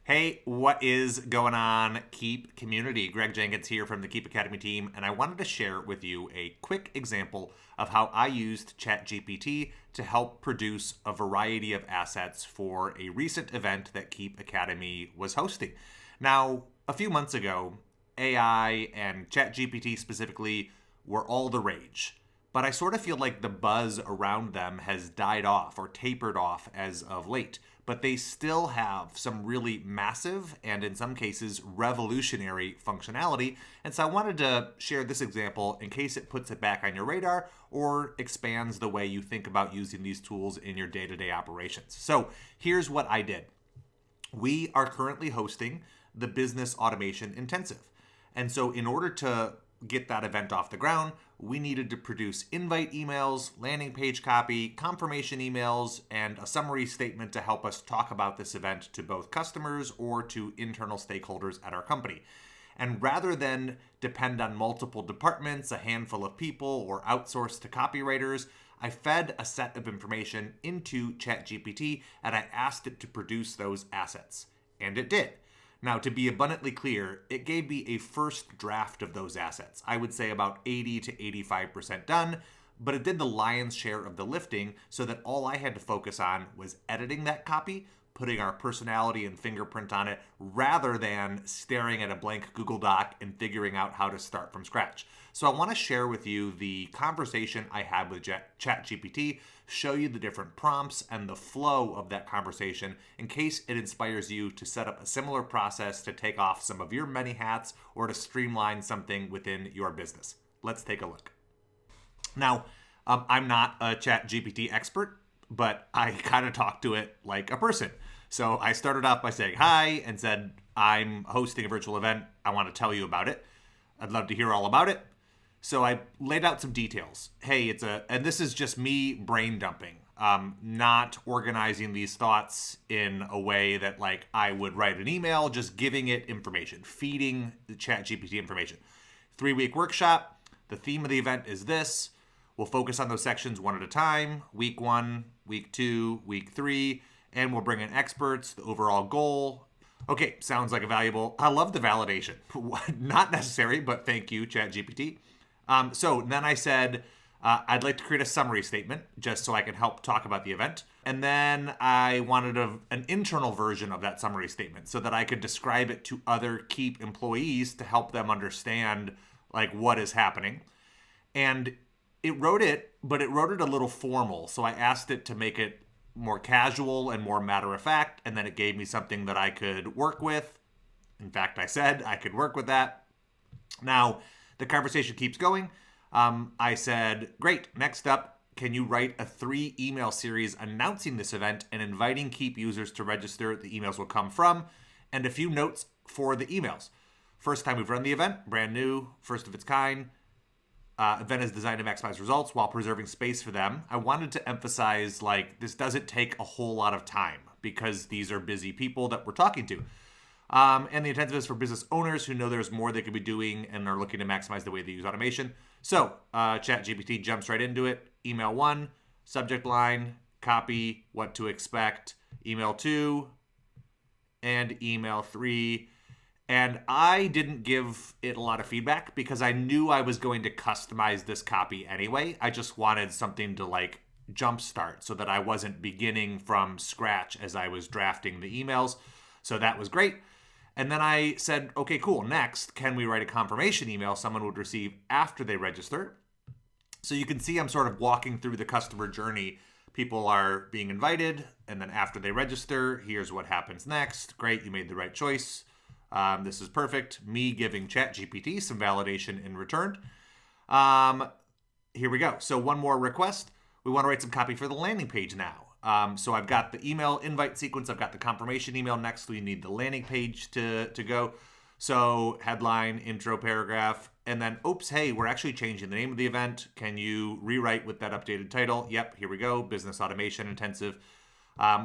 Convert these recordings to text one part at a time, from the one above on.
Hey, what is going on, Keap community? Greg Jenkins here from the Keap Academy team, and I wanted to share with you a quick example of how I used ChatGPT to help produce a variety of assets for a recent event that Keap Academy was hosting. Now, a few months ago, AI and ChatGPT specifically were all the rage, but I sort of feel like the buzz around them has died off or tapered off as of late. But they still have some really massive and in some cases revolutionary functionality. And so I wanted to share this example in case it puts it back on your radar or expands the way you think about using these tools in your day-to-day operations. So here's what I did. We are currently hosting the Business Automation Intensive. And so in order to get that event off the ground, we needed to produce invite emails, landing page copy, confirmation emails, and a summary statement to help us talk about this event to both customers or to internal stakeholders at our company. And rather than depend on multiple departments, a handful of people, or outsource to copywriters, I fed a set of information into ChatGPT and I asked it to produce those assets. And it did. Now, to be abundantly clear, it gave me a first draft of those assets. I would say about 80 to 85% done, but it did the lion's share of the lifting so that all I had to focus on was editing that copy, putting our personality and fingerprint on it, rather than staring at a blank Google Doc and figuring out how to start from scratch. So I want to share with you the conversation I had with ChatGPT, show you the different prompts and the flow of that conversation in case it inspires you to set up a similar process to take off some of your many hats or to streamline something within your business. Let's take a look. Now, I'm not a ChatGPT expert, but I kind of talk to it like a person. So I started off by saying hi and said, I'm hosting a virtual event. I want to tell you about it. I'd love to hear all about it. So I laid out some details. Hey, and this is just me brain dumping, not organizing these thoughts in a way that like I would write an email, just giving it information, feeding the ChatGPT information. 3-week workshop. The theme of the event is this. We'll focus on those sections one at a time. Week 1, week 2, week 3, and we'll bring in experts, the overall goal. Okay, sounds like a valuable. I love the validation. Not necessary, but thank you, ChatGPT. So then I said, I'd like to create a summary statement just so I can help talk about the event. And then I wanted an internal version of that summary statement so that I could describe it to other Keap employees to help them understand like what is happening. And it wrote it, but it wrote it a little formal. So I asked it to make it more casual and more matter of fact. And then it gave me something that I could work with. In fact, I said I could work with that. Now, the conversation keeps going. I said, great, next up, can you write a 3-email series announcing this event and inviting Keap users to register? The emails will come from, and a few notes for the emails. First time we've run the event, brand new, first of its kind. Event is designed to maximize results while preserving space for them. I wanted to emphasize, like, this doesn't take a whole lot of time because these are busy people that we're talking to. And the intensive is for business owners who know there's more they could be doing and are looking to maximize the way they use automation. So ChatGPT jumps right into it. Email 1, subject line, copy, what to expect. Email 2, and email 3. And I didn't give it a lot of feedback because I knew I was going to customize this copy anyway. I just wanted something to like jumpstart so that I wasn't beginning from scratch as I was drafting the emails. So that was great. And then I said, okay, cool. Next, can we write a confirmation email someone would receive after they register? So you can see I'm sort of walking through the customer journey. People are being invited, and then after they register, here's what happens next. Great, you made the right choice. This is perfect. Me giving ChatGPT some validation in return. Here we go. So one more request. We want to write some copy for the landing page now. So I've got the email invite sequence. I've got the confirmation email. Next, we need the landing page to go. So headline, intro paragraph, and then, oops, hey, we're actually changing the name of the event. Can you rewrite with that updated title? Yep, here we go. Business Automation Intensive.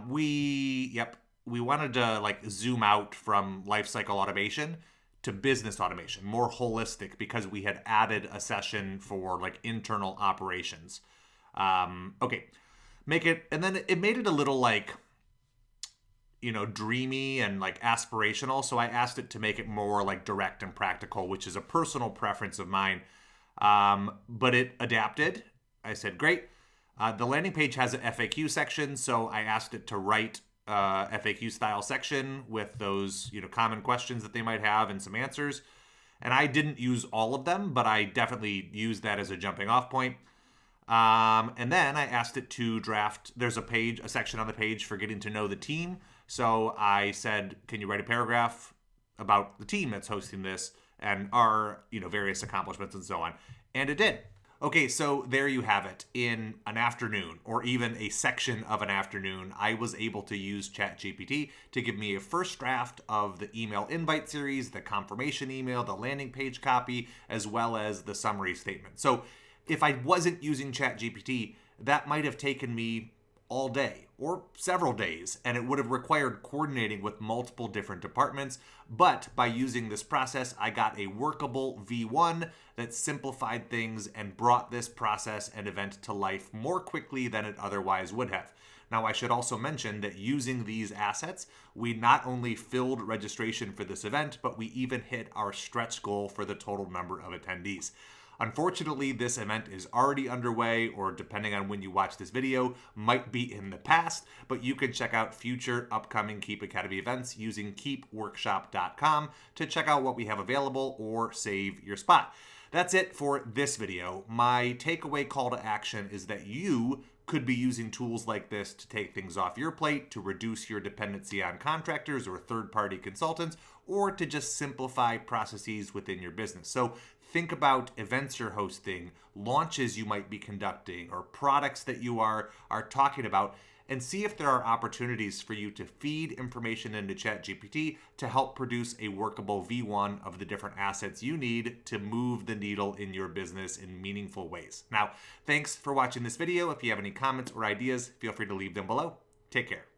We wanted to like zoom out from lifecycle automation to business automation, more holistic, because we had added a session for like internal operations. Okay. Make it, and then it made it a little like dreamy and like aspirational. So I asked it to make it more like direct and practical, which is a personal preference of mine. But it adapted. I said, great. The landing page has an FAQ section, so I asked it to write a FAQ style section with those common questions that they might have and some answers. And I didn't use all of them, but I definitely used that as a jumping off point. And then I asked it to draft. There's a section on the page for getting to know the team. So I said, can you write a paragraph about the team that's hosting this and our various accomplishments and so on? And it did. Okay, so there you have it. In an afternoon, or even a section of an afternoon, I was able to use ChatGPT to give me a first draft of the email invite series, the confirmation email, the landing page copy, as well as the summary statement. So if I wasn't using ChatGPT, that might have taken me all day or several days, and it would have required coordinating with multiple different departments. But by using this process, I got a workable V1 that simplified things and brought this process and event to life more quickly than it otherwise would have. Now, I should also mention that using these assets, we not only filled registration for this event, but we even hit our stretch goal for the total number of attendees. Unfortunately, this event is already underway, or depending on when you watch this video, might be in the past, but you can check out future upcoming Keap Academy events using keapworkshop.com to check out what we have available or save your spot. That's it for this video. My takeaway call to action is that you could be using tools like this to take things off your plate, to reduce your dependency on contractors or third-party consultants, or to just simplify processes within your business. So think about events you're hosting, launches you might be conducting, or products that you are talking about, and see if there are opportunities for you to feed information into ChatGPT to help produce a workable V1 of the different assets you need to move the needle in your business in meaningful ways. Now, thanks for watching this video. If you have any comments or ideas, feel free to leave them below. Take care.